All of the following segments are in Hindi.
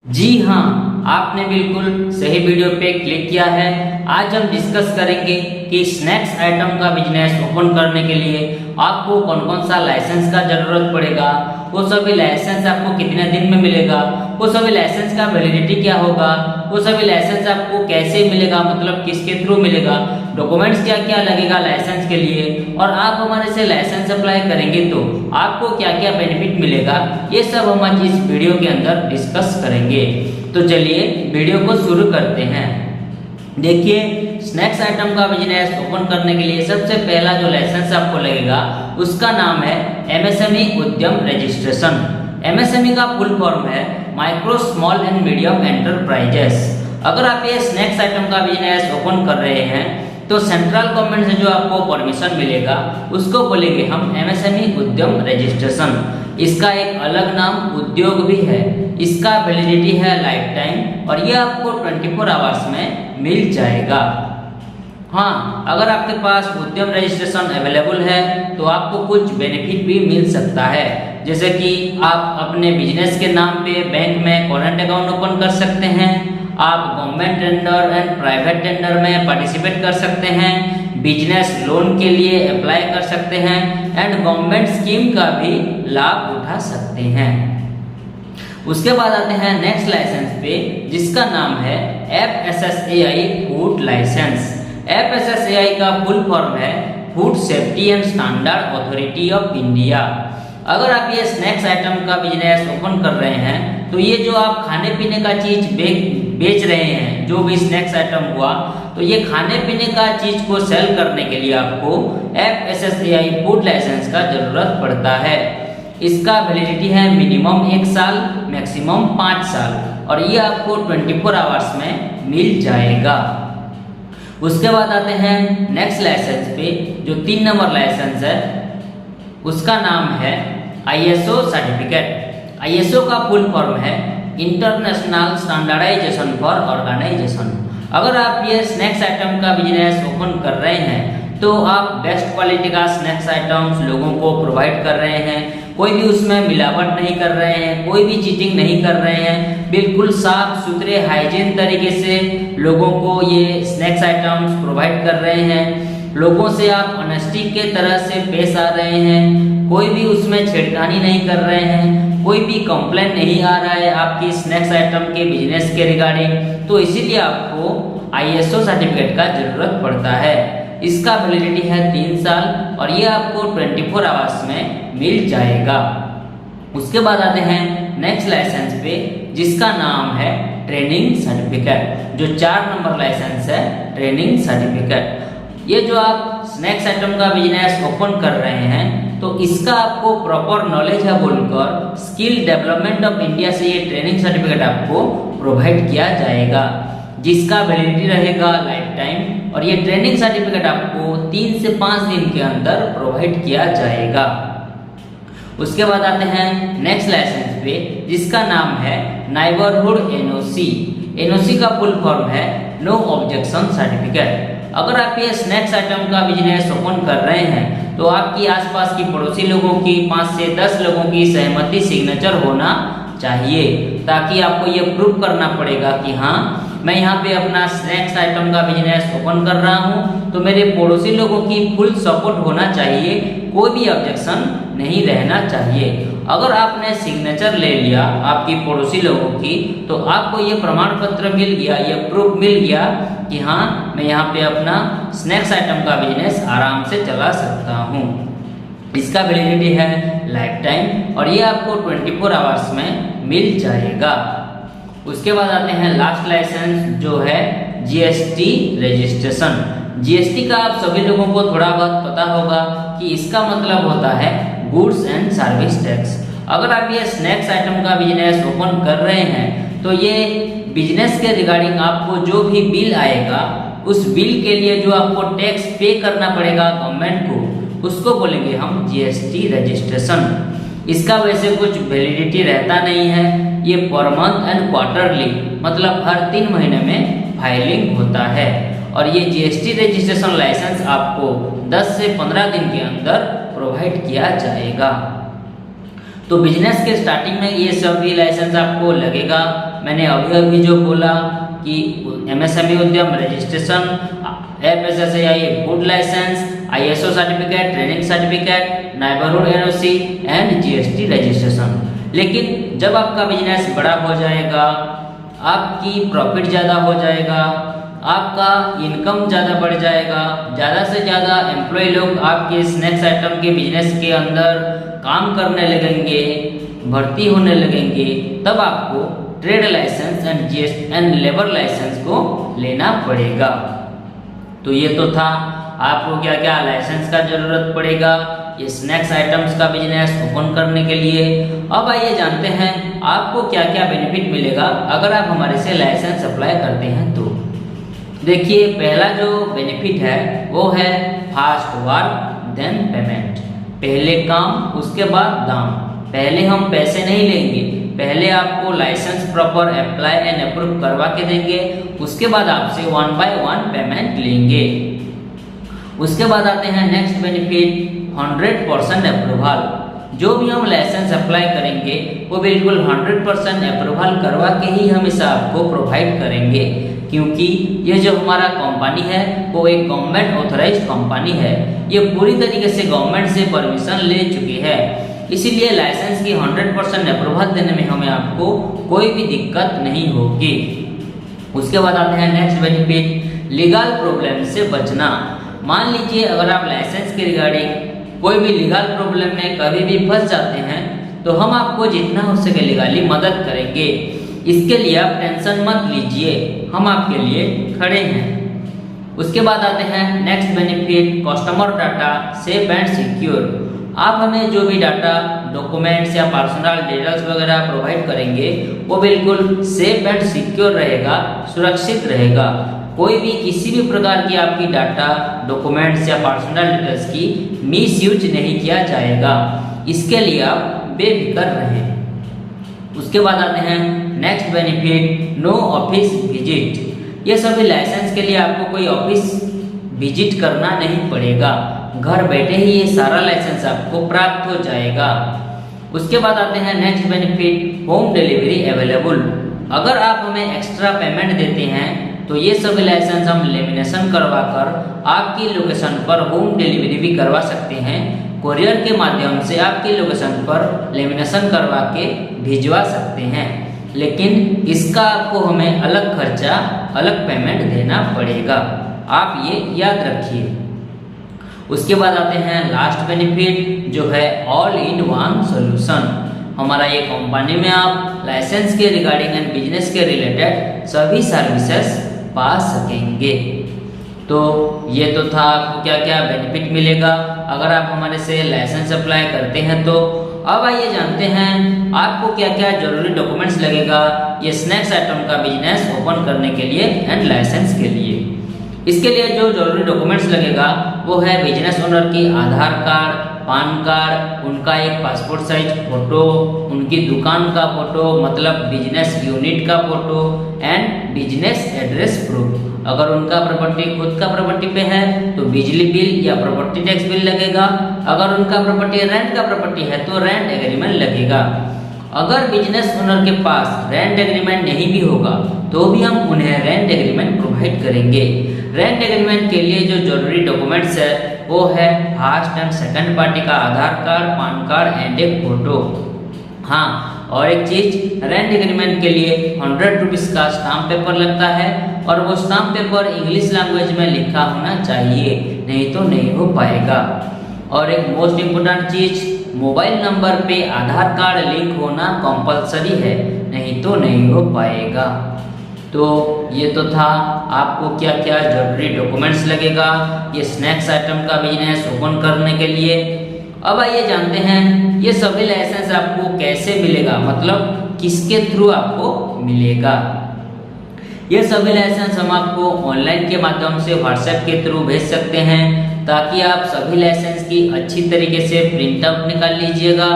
जी हाँ, आपने बिल्कुल सही वीडियो पे क्लिक किया है। आज हम डिस्कस करेंगे कि स्नैक्स आइटम का बिजनेस ओपन करने के लिए आपको कौन कौन सा लाइसेंस का जरूरत पड़ेगा, वो सभी लाइसेंस आपको कितने दिन में मिलेगा, वो सभी लाइसेंस का वैलिडिटी क्या होगा, वो सभी लाइसेंस आपको कैसे मिलेगा, मतलब किसके थ्रू मिलेगा, डॉक्यूमेंट्स क्या क्या लगेगा लाइसेंस के लिए, और आप हमारे से लाइसेंस अप्लाई करेंगे तो आपको क्या क्या बेनिफिट मिलेगा, ये सब हम आज इस वीडियो के अंदर डिस्कस करेंगे। तो चलिए वीडियो को शुरू करते हैं। देखिए, स्नैक्स आइटम का बिजनेस ओपन करने के लिए सबसे पहला जो लाइसेंस आपको लगेगा उसका नाम है एमएसएमई उद्यम रजिस्ट्रेशन। एमएसएमई का फुल फॉर्म है micro small and medium enterprises. अगर आप ये स्नैक्स आइटम का बिजनेस ओपन कर रहे हैं तो सेंट्रल गवर्नमेंट से जो आपको परमिशन मिलेगा उसको बोलेंगे हम एमएसएमई उद्यम रजिस्ट्रेशन। इसका एक अलग नाम उद्योग भी है। इसका वैलिडिटी है लाइफ टाइम और ये आपको 24 आवर्स में मिल जाएगा। हाँ, अगर आपके पास उद्यम रजिस्ट्रेशन अवेलेबल है तो आपको कुछ बेनिफिट भी मिल सकता है, जैसे कि आप अपने बिजनेस के नाम पे बैंक में करंट अकाउंट ओपन कर सकते हैं, आप government tender and private tender में पार्टिसिपेट कर सकते हैं, बिजनेस लोन के लिए अप्लाई कर सकते हैं एंड गवर्नमेंट स्कीम का भी लाभ उठा सकते हैं। उसके बाद आते हैं नेक्स्ट लाइसेंस पे, जिसका नाम है FSSAI फूड लाइसेंस। FSSAI का फुल फॉर्म है food safety and standard authority of India. अगर आप ये स्नैक्स आइटम का बिजनेस ओपन कर रहे हैं तो ये जो आप खाने पीने का चीज बेच रहे हैं, जो भी स्नैक्स आइटम हुआ, तो ये खाने पीने का चीज को सेल करने के लिए आपको FSSAI फूड लाइसेंस का जरूरत पड़ता है। इसका वैलिडिटी है मिनिमम 1 साल, मैक्सिमम 5 साल, और ये आपको 24 आवर्स में मिल जाएगा। उसके बाद आते हैं नेक्स्ट लाइसेंस पे, जो 3 नंबर लाइसेंस है उसका नाम है ISO सर्टिफिकेट। ISO का फुल फॉर्म है इंटरनेशनल स्टैंडर्डाइजेशन फॉर ऑर्गेनाइजेशन। अगर आप ये स्नैक्स आइटम का बिजनेस ओपन कर रहे हैं तो आप बेस्ट क्वालिटी का स्नैक्स आइटम्स लोगों को प्रोवाइड कर रहे हैं, कोई भी उसमें मिलावट नहीं कर रहे हैं, कोई भी चीटिंग नहीं कर रहे हैं, बिल्कुल साफ सुथरे हाइजीन तरीके से लोगों को ये स्नैक्स आइटम्स प्रोवाइड कर रहे हैं। लोगों से आप ऑनेस्टी के तरह से पेश आ रहे हैं, कोई भी उसमें छेड़खानी नहीं कर रहे हैं, कोई भी कंप्लेंट नहीं आ रहा है आपकी स्नैक्स आइटम के बिजनेस के रिगार्डिंग, तो इसीलिए आपको ISO सर्टिफिकेट का जरूरत पड़ता है। इसका वैलिडिटी है 3 साल और ये आपको 24 आवर्स में मिल जाएगा। उसके बाद आते हैं नेक्स्ट लाइसेंस पे, जिसका नाम है ट्रेनिंग सर्टिफिकेट, जो 4 नंबर लाइसेंस है ट्रेनिंग सर्टिफिकेट। ये जो आप स्नैक्स आइटम का बिजनेस ओपन कर रहे हैं तो इसका आपको प्रॉपर नॉलेज है बोलकर स्किल डेवलपमेंट ऑफ इंडिया से ये ट्रेनिंग सर्टिफिकेट आपको प्रोवाइड किया जाएगा, जिसका वैलिडिटी रहेगा लाइफ टाइम, और ये ट्रेनिंग सर्टिफिकेट आपको 3 से 5 दिन के अंदर प्रोवाइड किया जाएगा। उसके बाद आते हैं नेक्स्ट लाइसेंस पे, जिसका नाम है नाइबरहुड NOC। NOC का फुल फॉर्म है नो ऑब्जेक्शन सर्टिफिकेट। अगर आप ये स्नैक्स आइटम का बिजनेस ओपन कर रहे हैं तो आपकी आसपास की पड़ोसी लोगों की 5 से 10 लोगों की सहमति सिग्नेचर होना चाहिए, ताकि आपको ये प्रूव करना पड़ेगा कि हाँ, मैं यहाँ पे अपना स्नैक्स आइटम का बिजनेस ओपन कर रहा हूँ तो मेरे पड़ोसी लोगों की फुल सपोर्ट होना चाहिए, कोई भी ऑब्जेक्शन नहीं रहना चाहिए। अगर आपने सिग्नेचर ले लिया आपकी पड़ोसी लोगों की तो आपको ये प्रमाण पत्र मिल गया, ये प्रूफ मिल गया कि हाँ, मैं यहाँ पे अपना स्नैक्स आइटम का बिजनेस आराम से चला सकता हूँ। इसका वैलिडिटी है लाइफ टाइम और ये आपको 24 आवर्स में मिल जाएगा। उसके बाद आते हैं लास्ट लाइसेंस, जो है GST रजिस्ट्रेशन। GST का आप सभी लोगों को थोड़ा बहुत पता होगा कि इसका मतलब होता है गुड्स एंड सर्विस टैक्स। अगर आप ये स्नैक्स आइटम का बिजनेस ओपन कर रहे हैं तो ये बिजनेस के रिगार्डिंग आपको जो भी बिल आएगा उस बिल के लिए जो आपको टैक्स पे करना पड़ेगा गवर्नमेंट को, उसको बोलेंगे हम GST रजिस्ट्रेशन। इसका वैसे कुछ वैलिडिटी रहता नहीं है, ये पर मंथ एंड क्वार्टरली, मतलब हर 3 महीने में फाइलिंग होता है, और ये GST रजिस्ट्रेशन लाइसेंस आपको 10 से 15 दिन के अंदर प्रोवाइड किया जाएगा। तो बिजनेस के स्टार्टिंग में ये सभी लाइसेंस आपको लगेगा, मैंने अभी अभी जो बोला कि MSME Udyam registration, FSSAI food licence, ISO certificate, training certificate, neighbourhood NOC and GST registration. लेकिन जब आपका बिजनेस बड़ा हो जाएगा, आपकी प्रॉफिट ज़्यादा हो जाएगा, आपका इनकम ज़्यादा बढ़ जाएगा, ज़्यादा से ज़्यादा एम्प्लॉय लोग आपके स्नैक्स आइटम के बिजनेस के अंदर काम करने लगेंगे, भर्ती होने लगेंगे, तब आपको trade licence and GST and labour licence को लेना पड़ेगा। तो ये तो था आपको क्या क्या लाइसेंस का जरूरत पड़ेगा ये स्नैक्स आइटम्स का बिजनेस ओपन करने के लिए। अब आइए जानते हैं आपको क्या क्या बेनिफिट मिलेगा अगर आप हमारे से लाइसेंस अप्लाई करते हैं तो। देखिए, पहला जो बेनिफिट है वो है फास्ट वर्क देन पेमेंट। पहले काम उसके बाद दाम। पहले हम पैसे नहीं लेंगे, पहले आपको licence proper apply and approve करवा के देंगे, उसके बाद आपसे 1 बाय 1 पेमेंट लेंगे। उसके बाद आते हैं नेक्स्ट बेनिफिट 100% अप्रूवल। जो भी हम लाइसेंस अप्लाई करेंगे वो बिल्कुल 100% अप्रूवल करवा के ही हम इसे आपको प्रोवाइड करेंगे, क्योंकि ये जो हमारा कंपनी है वो एक गवर्नमेंट ऑथराइज्ड कंपनी है। ये पूरी तरीके से गवर्नमेंट से परमिशन ले चुकी है, इसीलिए लाइसेंस की 100% अप्रूवल देने में हमें आपको कोई भी दिक्कत नहीं होगी। उसके बाद आते हैं नेक्स्ट बेनिफिट लीगल प्रॉब्लम से बचना। मान लीजिए अगर आप लाइसेंस के रिगार्डिंग कोई भी लीगल प्रॉब्लम में कभी भी फंस जाते हैं तो हम आपको जितना हो सके लीगली मदद करेंगे। इसके लिए आप टेंशन मत लीजिए, हम आपके लिए खड़े हैं। उसके बाद आते हैं next benefit customer data safe and secure. आप हमें जो भी डाटा, डॉक्यूमेंट्स या पर्सनल डिटेल्स वगैरह प्रोवाइड करेंगे वो बिल्कुल सेफ एंड सिक्योर रहेगा, सुरक्षित रहेगा। कोई भी किसी भी प्रकार की आपकी डाटा, डॉक्यूमेंट्स या पर्सनल डिटेल्स की मिसयूज नहीं किया जाएगा। इसके लिए आप बेफिक्र रहें। उसके बाद आते हैं next benefit no office visit. ये सभी लाइसेंस के लिए आपको कोई ऑफिस विजिट करना नहीं पड़ेगा, घर बैठे ही ये सारा लाइसेंस आपको प्राप्त हो जाएगा। उसके बाद आते हैं next benefit home delivery available. अगर आप हमें एक्स्ट्रा पेमेंट देते हैं तो ये सभी लाइसेंस हम लेमिनेशन करवा कर आपकी लोकेशन पर होम डिलीवरी भी करवा सकते हैं। कोरियर के माध्यम से आपकी लोकेशन पर लेमिनेशन करवा के भिजवा सकते हैं, लेकिन इसका आपको हमें अलग खर्चा, अलग पेमेंट देना पड़ेगा, आप ये याद रखिए। उसके बाद आते हैं लास्ट बेनिफिट जो है ऑल इन वन सॉल्यूशन। हमारा ये कंपनी में आप लाइसेंस के रिगार्डिंग एंड बिजनेस के रिलेटेड सभी सर्विसेज पा सकेंगे। तो ये तो था आपको क्या क्या बेनिफिट मिलेगा अगर आप हमारे से लाइसेंस अप्लाई करते हैं तो। अब आइए जानते हैं आपको क्या क्या जरूरी डॉक्यूमेंट्स लगेगा ये स्नैक्स आइटम का बिजनेस ओपन करने के लिए एंड लाइसेंस के लिए। इसके लिए जो जरूरी डॉक्यूमेंट्स लगेगा वो है बिजनेस ओनर की आधार कार्ड, पान कार्ड, उनका एक पासपोर्ट साइज फोटो, उनकी दुकान का फोटो मतलब बिजनेस यूनिट का photo and business address proof. अगर उनका प्रॉपर्टी खुद का प्रॉपर्टी पे है तो बिजली बिल या प्रॉपर्टी टैक्स बिल लगेगा। अगर उनका प्रॉपर्टी रेंट का प्रॉपर्टी है तो रेंट एग्रीमेंट लगेगा। अगर बिजनेस ओनर के पास रेंट एग्रीमेंट नहीं भी होगा तो भी हम उन्हें रेंट एग्रीमेंट प्रोवाइड करेंगे। रेंट एग्रीमेंट के लिए जो जरूरी डॉक्यूमेंट्स है वो है फर्स्ट एंड सेकंड पार्टी का आधार कार्ड, पान कार्ड एंड एक फोटो। हाँ, और एक चीज, रेंट एग्रीमेंट के लिए 100 रुपीज का स्टाम्प पेपर लगता है और वो स्टाम्प पेपर इंग्लिश लैंग्वेज में लिखा होना चाहिए, नहीं तो नहीं हो पाएगा। और एक मोस्ट इम्पोर्टेंट चीज, मोबाइल नंबर पे आधार कार्ड लिंक होना कंपलसरी है, नहीं तो नहीं हो पाएगा। तो ये तो था आपको क्या क्या जरूरी डॉक्यूमेंट्स लगेगा ये स्नैक्स आइटम का बिजनेस ओपन करने के लिए। अब आइए जानते हैं ये सभी लाइसेंस आपको कैसे मिलेगा, मतलब किसके थ्रू आपको मिलेगा। ये सभी लाइसेंस हम आपको ऑनलाइन के माध्यम से व्हाट्सएप के थ्रू भेज सकते हैं ताकि आप सभी लाइसेंस की अच्छी तरीके से प्रिंट आउट निकाल लीजिएगा।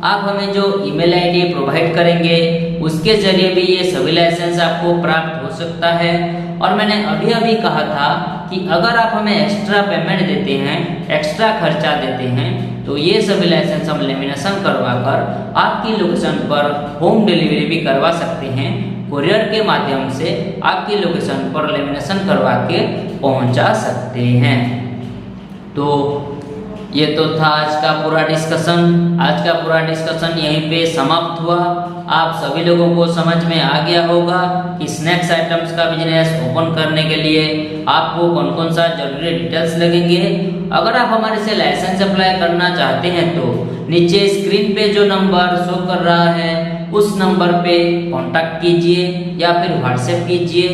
आप हमें जो ईमेल आईडी प्रोवाइड करेंगे उसके जरिए भी ये सभी लाइसेंस आपको प्राप्त हो सकता है। और मैंने अभी अभी कहा था कि अगर आप हमें एक्स्ट्रा पेमेंट देते हैं, एक्स्ट्रा खर्चा देते हैं तो ये सभी लाइसेंस हम लेमिनेशन करवा कर आपकी लोकेशन पर होम डिलीवरी भी करवा सकते हैं कुरियर के माध्यम से आपकी लोकेशन पर लेमिनेशन करवा के पहुंचा सकते हैं। तो ये तो था आज का पूरा डिस्कशन यहीं पे समाप्त हुआ। आप सभी लोगों को समझ में आ गया होगा कि स्नैक्स आइटम्स का बिजनेस ओपन करने के लिए आपको कौन कौन सा जरूरी डिटेल्स लगेंगे। अगर आप हमारे से लाइसेंस अप्लाई करना चाहते हैं तो नीचे स्क्रीन पे जो नंबर शो कर रहा है उस नंबर पे कांटेक्ट कीजिए या फिर व्हाट्सएप कीजिए,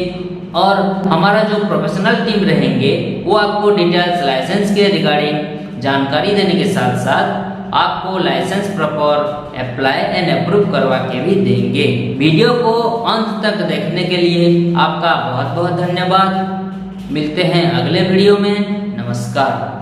और हमारा जो प्रोफेशनल टीम रहेंगे वो आपको डिटेल्स लाइसेंस के रिगार्डिंग जानकारी देने के साथ साथ आपको licence proper apply and approve करवा के भी देंगे। वीडियो को अंत तक देखने के लिए आपका बहुत बहुत धन्यवाद। मिलते हैं अगले वीडियो में। नमस्कार।